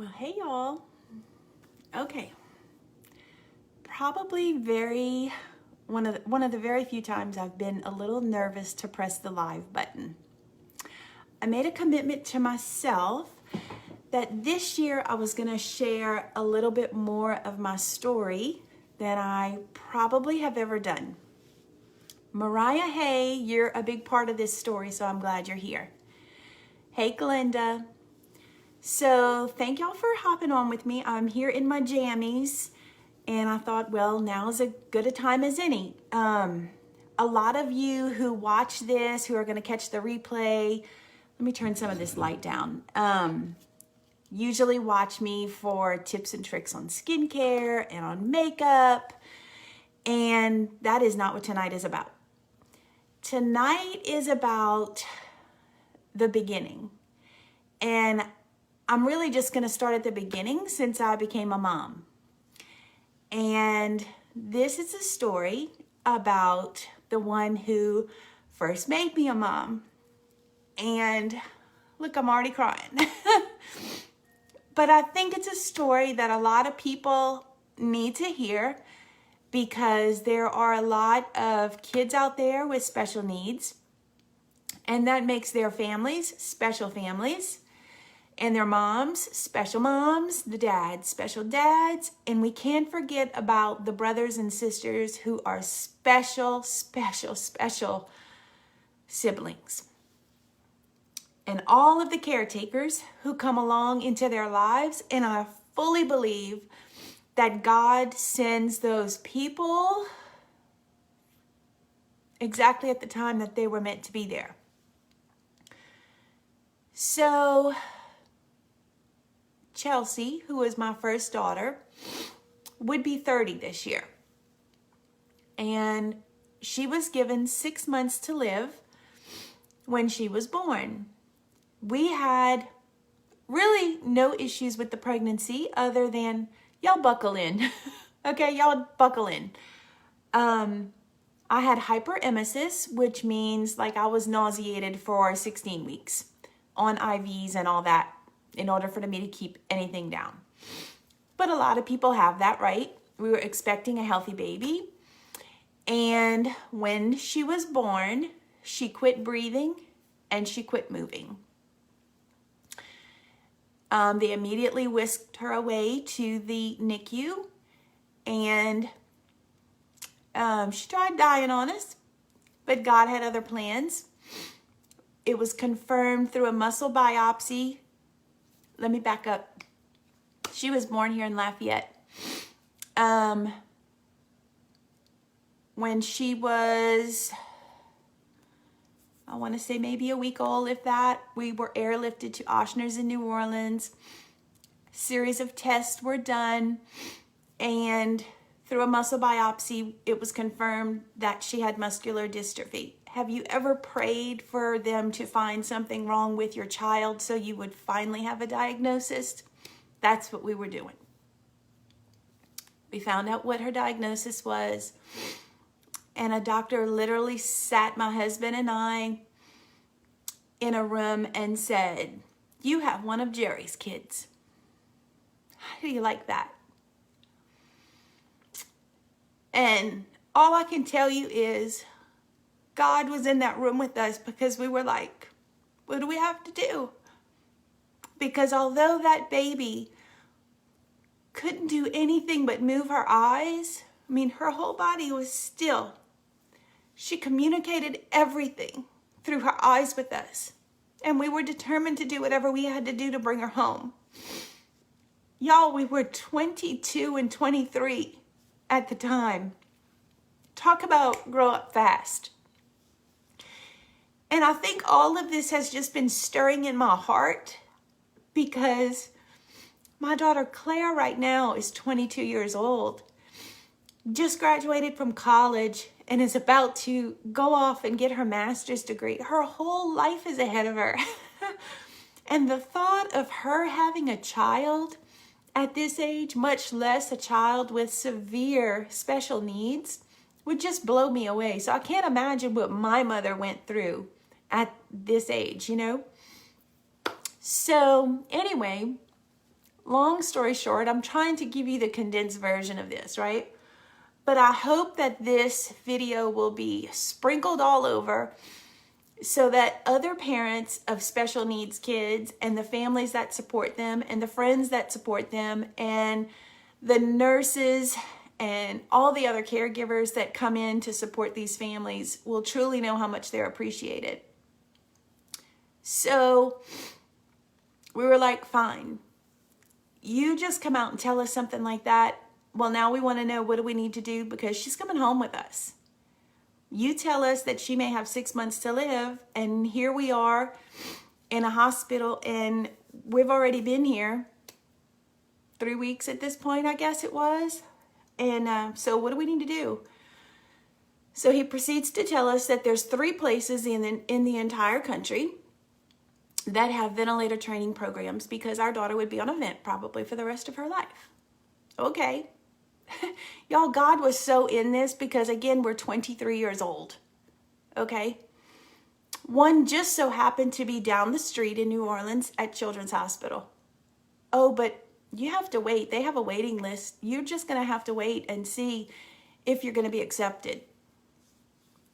Well, hey y'all. Okay. Probably one of the very few times I've been a little nervous to press the live button. I made a commitment to myself that this year I was going to share a little bit more of my story than I probably have ever done. Mariah, hey, you're a big part of this story, so I'm glad you're here. Hey, Glenda. So thank y'all for hopping on with me. I'm here in my jammies, and I thought, well, now is as good a time as any. A lot of you who watch this, who are going to catch the replay, let me turn some of this light down, usually watch me for tips and tricks on skincare and on makeup, and that is not what tonight is about. Tonight is about the beginning, and I'm really just going to start at the beginning since I became a mom. And this is a story about the one who first made me a mom. And look, I'm already crying. But I think it's a story that a lot of people need to hear because there are a lot of kids out there with special needs. And that makes their families special families. And their moms, special moms, the dads, special dads. And we can't forget about the brothers and sisters who are special, special, special siblings. And all of the caretakers who come along into their lives. And I fully believe that God sends those people exactly at the time that they were meant to be there. So Chelsea, who was my first daughter, would be 30 this year. And she was given 6 months to live when she was born. We had really no issues with the pregnancy other than, y'all buckle in. Okay, y'all buckle in. I had hyperemesis, which means like I was nauseated for 16 weeks on IVs and all that, in order for me to keep anything down. But a lot of people have that, right? We were expecting a healthy baby. And when she was born, she quit breathing and she quit moving. They immediately whisked her away to the NICU. And she tried dying on us, but God had other plans. It was confirmed through a muscle biopsy. Let me back up. She was born here in Lafayette. When she was, I want to say maybe a week old, if that, we were airlifted to Ochsner's in New Orleans. A series of tests were done, and through a muscle biopsy, it was confirmed that she had muscular dystrophy. Have you ever prayed for them to find something wrong with your child so you would finally have a diagnosis? That's what we were doing. We found out what her diagnosis was, and a doctor literally sat my husband and I in a room and said, "You have one of Jerry's kids." How do you like that? And all I can tell you is God was in that room with us, because we were like, what do we have to do? Because although that baby couldn't do anything but move her eyes, I mean, her whole body was still. She communicated everything through her eyes with us. And we were determined to do whatever we had to do to bring her home. Y'all, we were 22 and 23 at the time. Talk about grow up fast. And I think all of this has just been stirring in my heart because my daughter Claire right now is 22 years old, just graduated from college and is about to go off and get her master's degree. Her whole life is ahead of her. And the thought of her having a child at this age, much less a child with severe special needs, would just blow me away. So I can't imagine what my mother went through at this age, you know? So anyway, long story short, I'm trying to give you the condensed version of this, right? But I hope that this video will be sprinkled all over so that other parents of special needs kids and the families that support them and the friends that support them and the nurses and all the other caregivers that come in to support these families will truly know how much they're appreciated. So we were like, fine, you just come out and tell us something like that. Well, now we want to know, what do we need to do? Because she's coming home with us. You tell us that she may have 6 months to live, and here we are in a hospital, and we've already been here 3 weeks at this point, I guess it was. And so what do we need to do? So he proceeds to tell us that there's 3 places in the entire country that have ventilator training programs, because our daughter would be on a vent probably for the rest of her life. Okay. Y'all, God was so in this because, again, we're 23 years old. Okay. One just so happened to be down the street in New Orleans at Children's Hospital. Oh, but you have to wait. They have a waiting list. You're just going to have to wait and see if you're going to be accepted.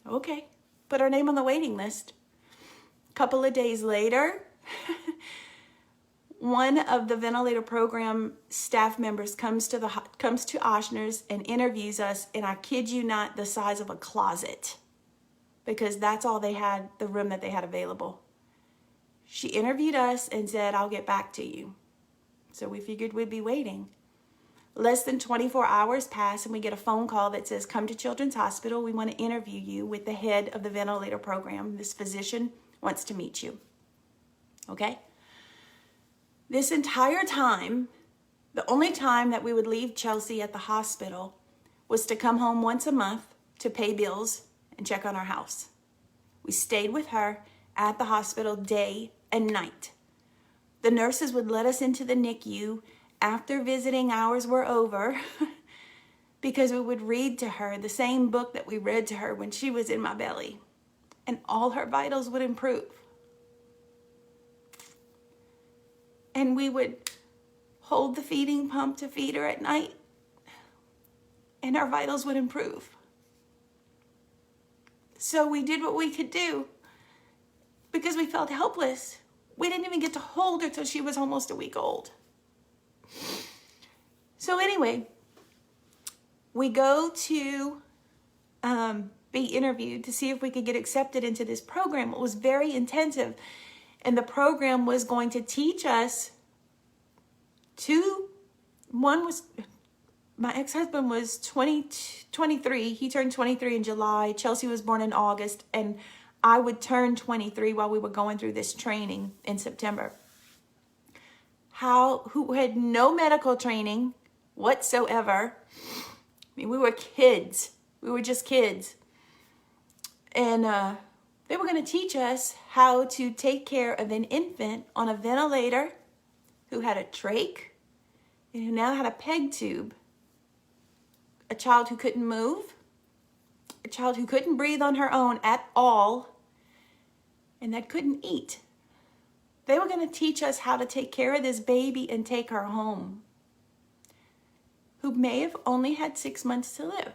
Okay. Put our name on the waiting list. A couple of days later, one of the ventilator program staff members comes to Ochsner's and interviews us, and I kid you not, the size of a closet, because that's all they had, the room that they had available. She interviewed us and said, I'll get back to you. So we figured we'd be waiting. Less than 24 hours pass, and we get a phone call that says, come to Children's Hospital. We want to interview you with the head of the ventilator program. This physician wants to meet you. Okay? This entire time, the only time that we would leave Chelsea at the hospital was to come home once a month to pay bills and check on our house. We stayed with her at the hospital day and night. The nurses would let us into the NICU after visiting hours were over because we would read to her the same book that we read to her when she was in my belly, and all her vitals would improve. And we would hold the feeding pump to feed her at night, and our vitals would improve. So we did what we could do because we felt helpless. We didn't even get to hold her till she was almost a week old. So anyway, we go to be interviewed to see if we could get accepted into this program. It was very intensive. And the program was going to teach us my ex-husband was 23. He turned 23 in July. Chelsea was born in August. And I would turn 23 while we were going through this training in September. Who had no medical training whatsoever. I mean, we were kids. We were just kids. And they were going to teach us how to take care of an infant on a ventilator who had a trach and who now had a peg tube, a child who couldn't move, a child who couldn't breathe on her own at all, and that couldn't eat. They were going to teach us how to take care of this baby and take her home, who may have only had 6 months to live.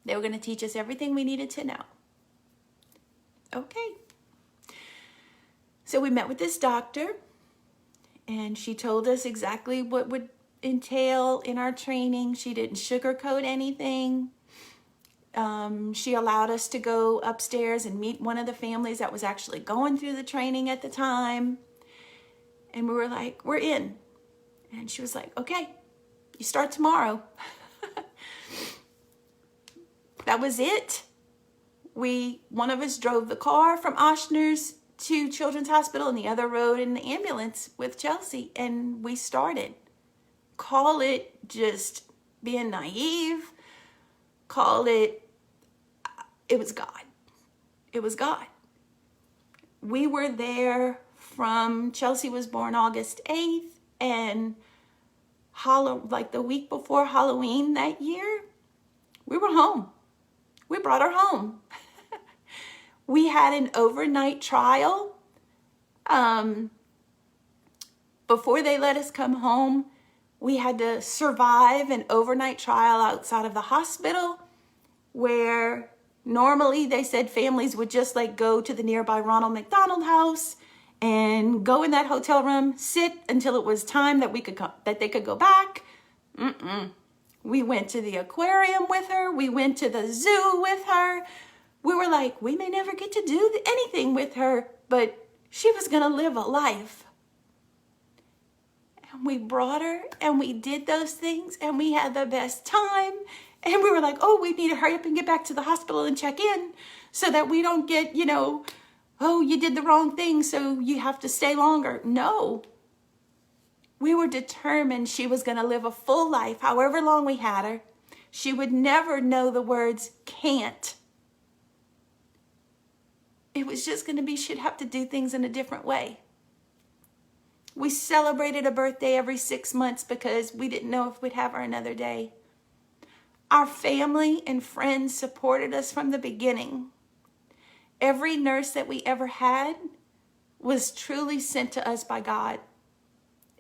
They were going to teach us everything we needed to know. Okay. So we met with this doctor, and she told us exactly what would entail in our training. She didn't sugarcoat anything. She allowed us to go upstairs and meet one of the families that was actually going through the training at the time. And we were like, we're in. And she was like, okay, you start tomorrow. That was it. One of us drove the car from Ochsner's to Children's Hospital, and the other rode in the ambulance with Chelsea, and we started. Call it just being naive. Call it was God. It was God. We were there from, Chelsea was born August 8th, and the week before Halloween that year, we were home. We brought her home. We had an overnight trial. Before they let us come home, we had to survive an overnight trial outside of the hospital where normally they said families would just like go to the nearby Ronald McDonald House and go in that hotel room, sit until it was time that they could go back. We went to the aquarium with her. We went to the zoo with her. We were like, we may never get to do anything with her, but she was going to live a life. And we brought her and we did those things and we had the best time. And we were like, oh, we need to hurry up and get back to the hospital and check in so that we don't get, oh, you did the wrong thing, so you have to stay longer. No. We were determined she was going to live a full life, however long we had her. She would never know the words can't. It was just going to be she'd have to do things in a different way. We celebrated a birthday every 6 months because we didn't know if we'd have her another day. Our family and friends supported us from the beginning. Every nurse that we ever had was truly sent to us by God.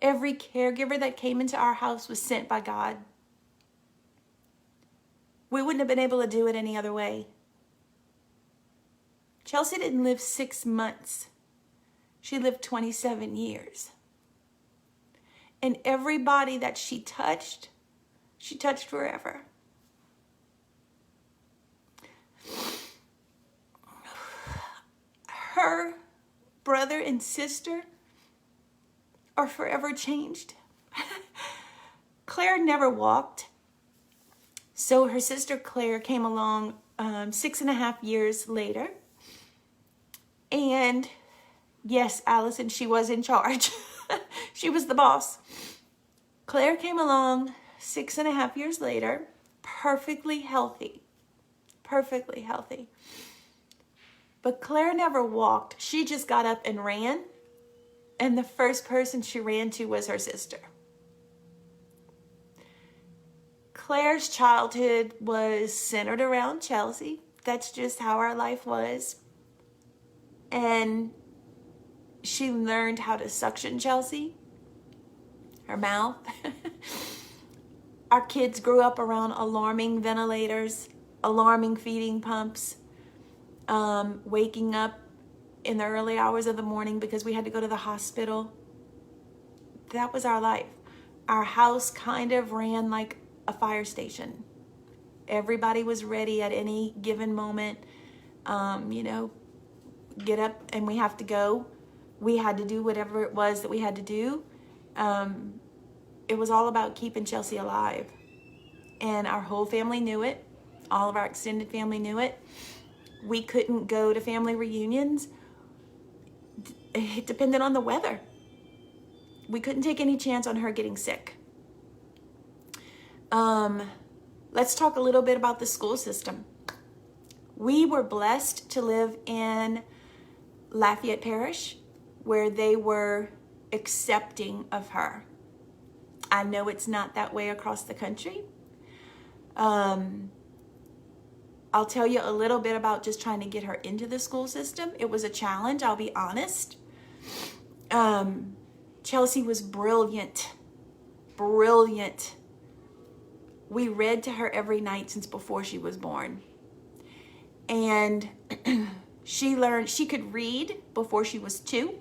Every caregiver that came into our house was sent by God. We wouldn't have been able to do it any other way. Chelsea didn't live 6 months. She lived 27 years. And everybody that she touched forever. Her brother and sister are forever changed. Claire never walked. So her sister Claire came along 6.5 years later. And yes, Allison, she was in charge. She was the boss. Claire came along 6.5 years later, perfectly healthy. Perfectly healthy. But Claire never walked. She just got up and ran. And the first person she ran to was her sister. Claire's childhood was centered around Chelsea. That's just how our life was. And she learned how to suction Chelsea, her mouth. Our kids grew up around alarming ventilators, alarming feeding pumps, waking up in the early hours of the morning because we had to go to the hospital. That was our life. Our house kind of ran like a fire station. Everybody was ready at any given moment. Get up and we have to go. We had to do whatever it was that we had to do. It was all about keeping Chelsea alive. And our whole family knew it. All of our extended family knew it. We couldn't go to family reunions. It depended on the weather. We couldn't take any chance on her getting sick. Let's talk a little bit about the school system. We were blessed to live in Lafayette Parish, where they were accepting of her. I know it's not that way across the country. I'll tell you a little bit about just trying to get her into the school system. It was a challenge, I'll be honest. Chelsea was brilliant. Brilliant. We read to her every night since before she was born. And she learned, she could read before she was 2.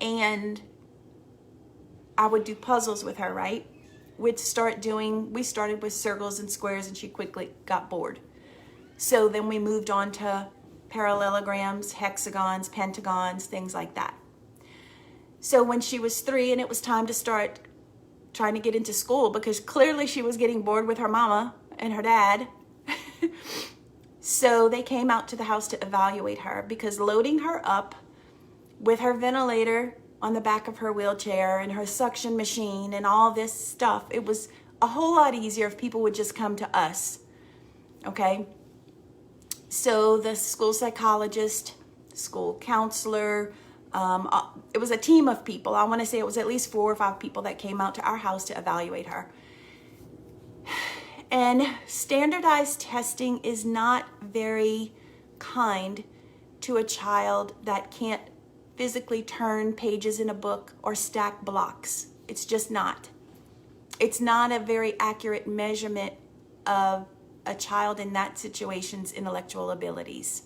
And I would do puzzles with her, right? We started with circles and squares and she quickly got bored. So then we moved on to parallelograms, hexagons, pentagons, things like that. So when she was 3 and it was time to start trying to get into school, because clearly she was getting bored with her mama and her dad. So they came out to the house to evaluate her, because loading her up with her ventilator on the back of her wheelchair and her suction machine and all this stuff, it was a whole lot easier if people would just come to us. Okay? So the school psychologist, school counselor, it was a team of people. I want to say it was at least 4 or 5 people that came out to our house to evaluate her. And standardized testing is not very kind to a child that can't physically turn pages in a book or stack blocks. It's just not. It's not a very accurate measurement of a child in that situation's intellectual abilities,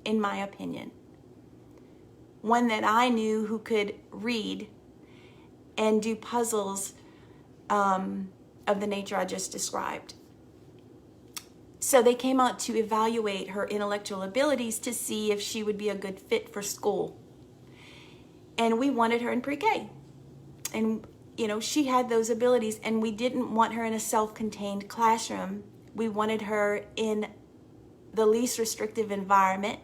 in my opinion. One that I knew who could read and do puzzles of the nature I just described. So they came out to evaluate her intellectual abilities to see if she would be a good fit for school. And we wanted her in pre-K. And, you know, she had those abilities, and we didn't want her in a self-contained classroom. We wanted her in the least restrictive environment.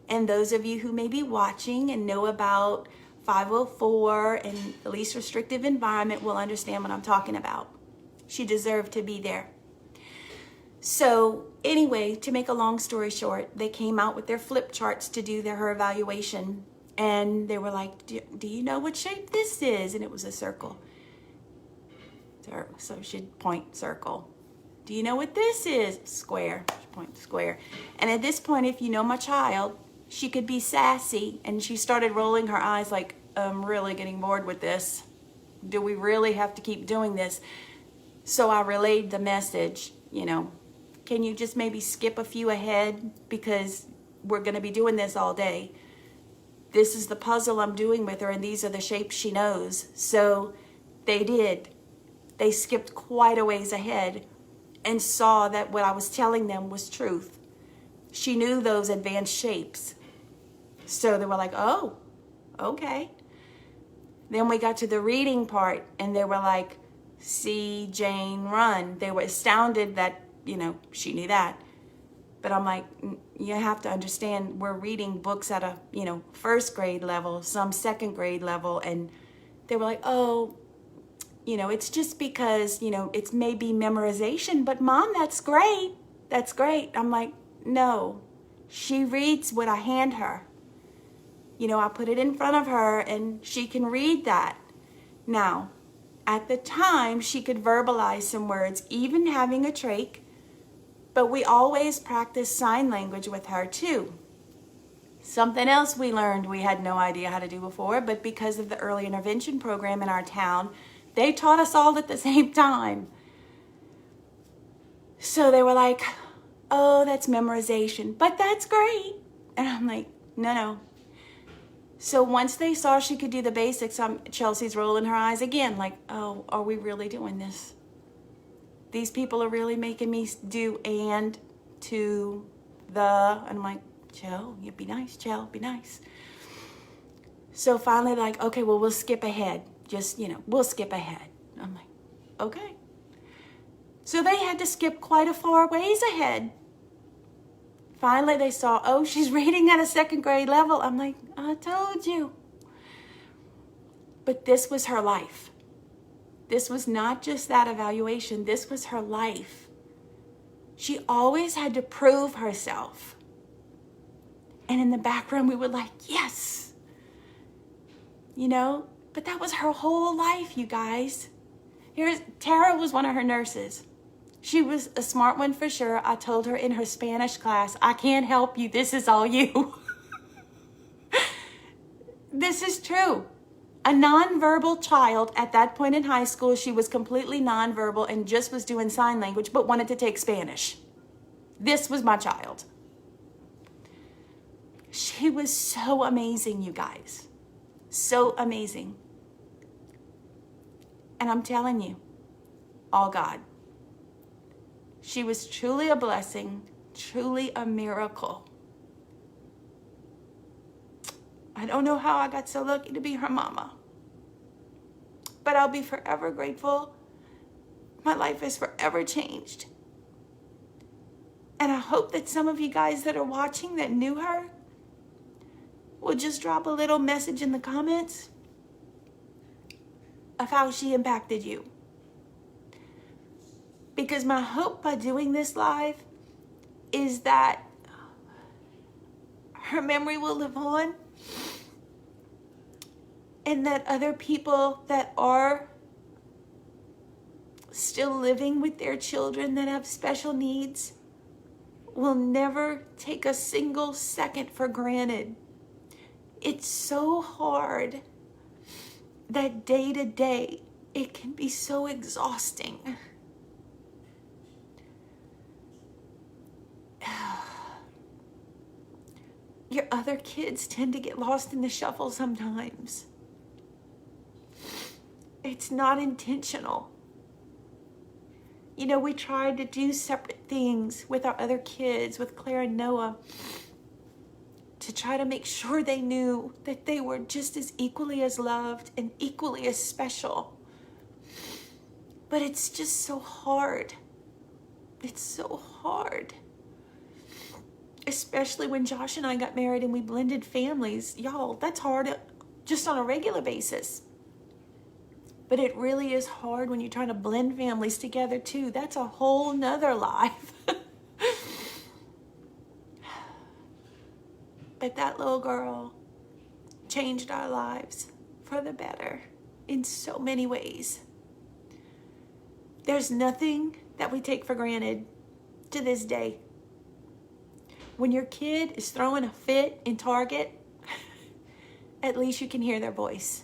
And those of you who may be watching and know about 504 and the least restrictive environment will understand what I'm talking about. She deserved to be there. So anyway, to make a long story short, they came out with their flip charts to do her evaluation. And they were like, do you know what shape this is? And it was a circle. So she'd point circle. Do you know what this is? Square. She'd point square. And at this point, if you know my child, she could be sassy. And she started rolling her eyes like, I'm really getting bored with this. Do we really have to keep doing this? So I relayed the message, you know, can you just maybe skip a few ahead, because we're going to be doing this all day. This is the puzzle I'm doing with her, and these are the shapes she knows. So they did. They skipped quite a ways ahead and saw that what I was telling them was truth. She knew those advanced shapes. So they were like, oh, okay. Then we got to the reading part, and they were like, see Jane run. They were astounded that, you know, she knew that. But I'm like, you have to understand, we're reading books at a, you know, first grade level, some second grade level. And they were like, oh, you know, it's just because, you know, it's maybe memorization. But Mom, that's great. That's great. I'm like, no, she reads what I hand her. You know, I put it in front of her and she can read that. Now, at the time, she could verbalize some words, even having a trach. But we always practiced sign language with her too. Something else we learned we had no idea how to do before, but because of the early intervention program in our town, they taught us all at the same time. So they were like, oh, that's memorization, but that's great. And I'm like, no. So once they saw she could do the basics, Chelsea's rolling her eyes again, like, oh, are we really doing this? These people are really making me do and, to, the, and I'm like, Chel, you be nice, Chel, be nice. So finally, like, okay, well, we'll skip ahead. Just, you know, we'll skip ahead. I'm like, okay. So they had to skip quite a far ways ahead. Finally, they saw, oh, she's reading at a second grade level. I'm like, I told you. But this was her life. This was not just that evaluation. This was her life. She always had to prove herself. And in the background, we were like, yes. You know, but that was her whole life, you guys. Tara was one of her nurses. She was a smart one for sure. I told her in her Spanish class, I can't help you. This is all you. This is true. A nonverbal child at that point in high school, she was completely nonverbal and just was doing sign language, but wanted to take Spanish. This was my child. She was so amazing, you guys. So amazing. And I'm telling you, all God. She was truly a blessing, truly a miracle. I don't know how I got so lucky to be her mama, but I'll be forever grateful. My life is forever changed. And I hope that some of you guys that are watching that knew her will just drop a little message in the comments of how she impacted you. Because my hope by doing this live is that her memory will live on, and that other people that are still living with their children that have special needs will never take a single second for granted. it's so hard that day to day, it can be so exhausting. Your other kids tend to get lost in the shuffle sometimes. It's not intentional. You know, we tried to do separate things with our other kids, with Claire and Noah, to try to make sure they knew that they were just as equally as loved and equally as special. But it's just so hard. It's so hard. Especially when Josh and I got married and we blended families. Y'all, that's hard just on a regular basis. But it really is hard when you're trying to blend families together too. That's a whole nother life. But that little girl changed our lives for the better in so many ways. There's nothing that we take for granted to this day. When your kid is throwing a fit in Target, at least you can hear their voice.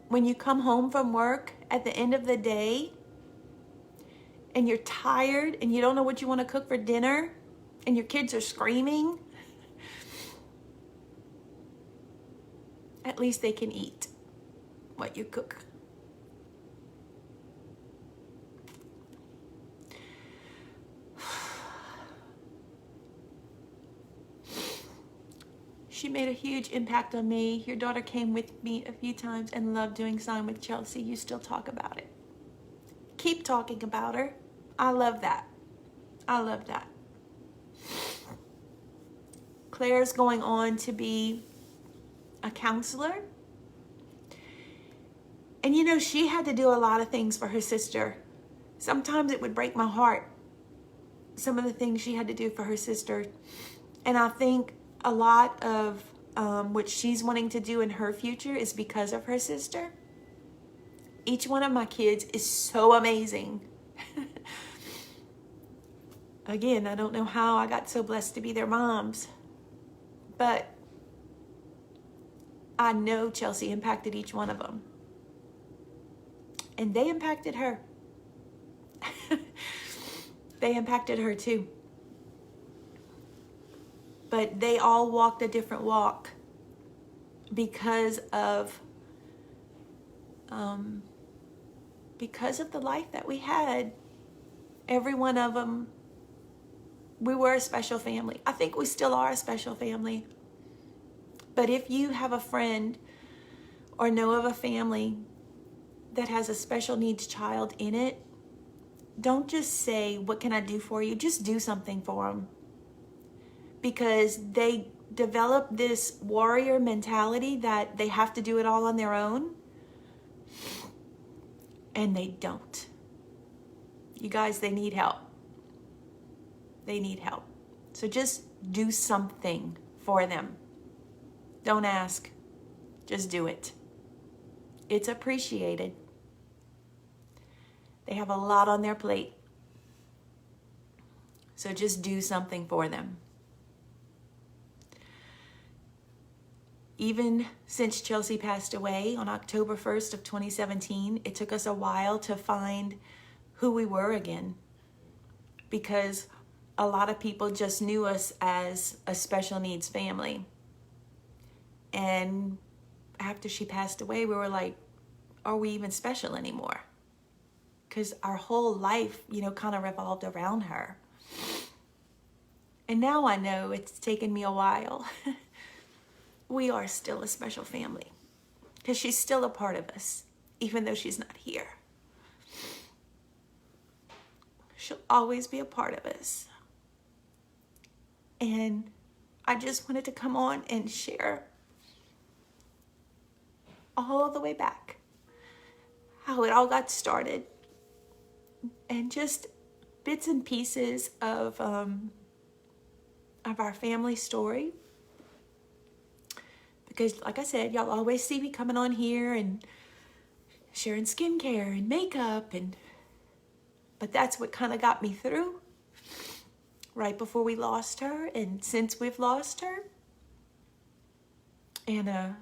When you come home from work at the end of the day and you're tired and you don't know what you want to cook for dinner and your kids are screaming, at least they can eat what you cook. She made a huge impact on me. Your daughter came with me a few times and loved doing Sign with Chelsea. You still talk about it. Keep talking about her. I love that. I love that. Claire's going on to be a counselor. And you know, she had to do a lot of things for her sister. Sometimes it would break my heart, some of the things she had to do for her sister. And I think a lot of what she's wanting to do in her future is because of her sister. Each one of my kids is so amazing. Again, I don't know how I got so blessed to be their moms, but I know Chelsea impacted each one of them. And they impacted her. They impacted her too. But they all walked a different walk because of the life that we had. Every one of them, we were a special family. I think we still are a special family. But if you have a friend or know of a family that has a special needs child in it, don't just say, "What can I do for you?" Just do something for them. Because they develop this warrior mentality that they have to do it all on their own. And they don't. You guys, they need help. They need help. So just do something for them. Don't ask. Just do it. It's appreciated. They have a lot on their plate. So just do something for them. Even since Chelsea passed away on October 1st of 2017, it took us a while to find who we were again, because a lot of people just knew us as a special needs family. And after she passed away, we were like, are we even special anymore? Because our whole life, kind of revolved around her. And now I know it's taken me a while. We are still a special family because she's still a part of us, even though she's not here. She'll always be a part of us. And I just wanted to come on and share all the way back how it all got started, and just bits and pieces of our family story. Because like I said, y'all always see me coming on here and sharing skincare and makeup, but that's what kind of got me through right before we lost her, and since we've lost her. And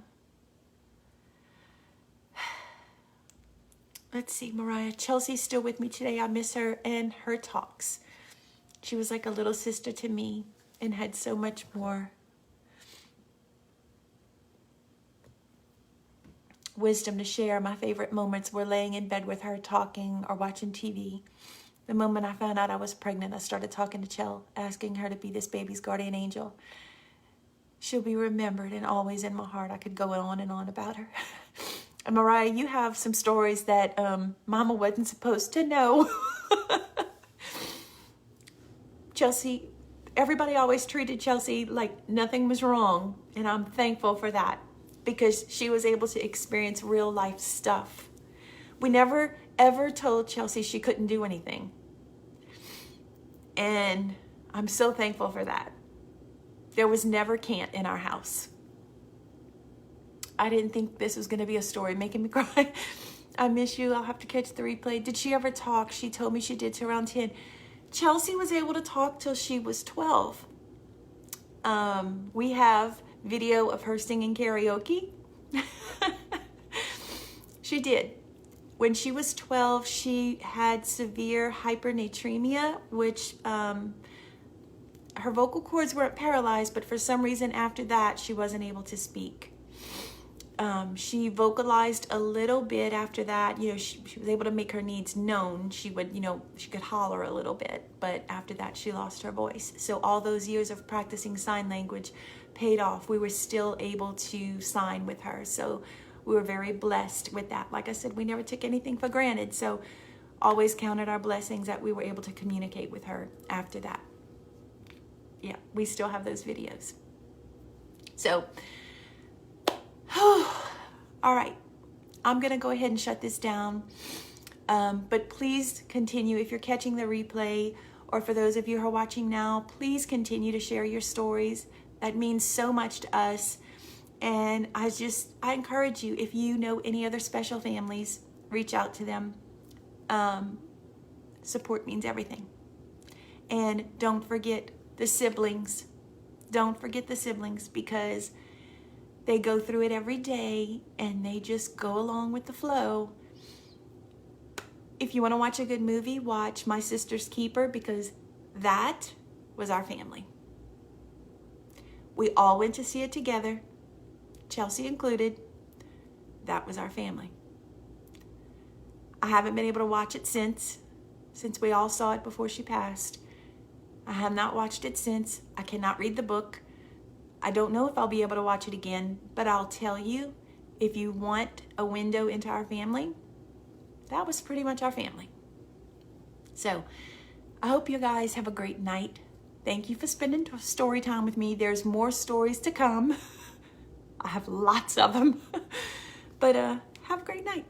let's see, Mariah. Chelsea's still with me today. I miss her and her talks. She was like a little sister to me and had so much more wisdom to share. My favorite moments were laying in bed with her talking or watching TV. The moment I found out I was pregnant, I started talking to Chell, asking her to be this baby's guardian angel. She'll be remembered and always in my heart. I could go on and on about her. And Mariah, you have some stories that Mama wasn't supposed to know. Chelsea, everybody always treated Chelsea like nothing was wrong. And I'm thankful for that because she was able to experience real life stuff. We never ever told Chelsea she couldn't do anything. And I'm so thankful for that. There was never can't in our house. I didn't think this was going to be a story making me cry. I miss you. I'll have to catch the replay. Did she ever talk? She told me she did to around 10. Chelsea was able to talk till she was 12. We have video of her singing karaoke. She did. When she was 12, she had severe hypernatremia, which her vocal cords weren't paralyzed, but for some reason after that, she wasn't able to speak. She vocalized a little bit after that. You know, she was able to make her needs known. She would, you know, she could holler a little bit, but after that, she lost her voice. So all those years of practicing sign language paid off. We were still able to sign with her. So we were very blessed with that. Like I said, we never took anything for granted. So always counted our blessings that we were able to communicate with her after that. Yeah, we still have those videos. So, all right, I'm going to go ahead and shut this down. But please continue, if you're catching the replay, or for those of you who are watching now, please continue to share your stories. That means so much to us. And I encourage you, if you know any other special families, reach out to them. Support means everything. And don't forget the siblings. Don't forget the siblings, because they go through it every day and they just go along with the flow. If you want to watch a good movie, watch My Sister's Keeper, because that was our family. We all went to see it together, Chelsea included. That was our family. I haven't been able to watch it since we all saw it before she passed. I have not watched it since. I cannot read the book. I don't know if I'll be able to watch it again, but I'll tell you, if you want a window into our family, that was pretty much our family. So I hope you guys have a great night. Thank you for spending story time with me. There's more stories to come. I have lots of them. But have a great night.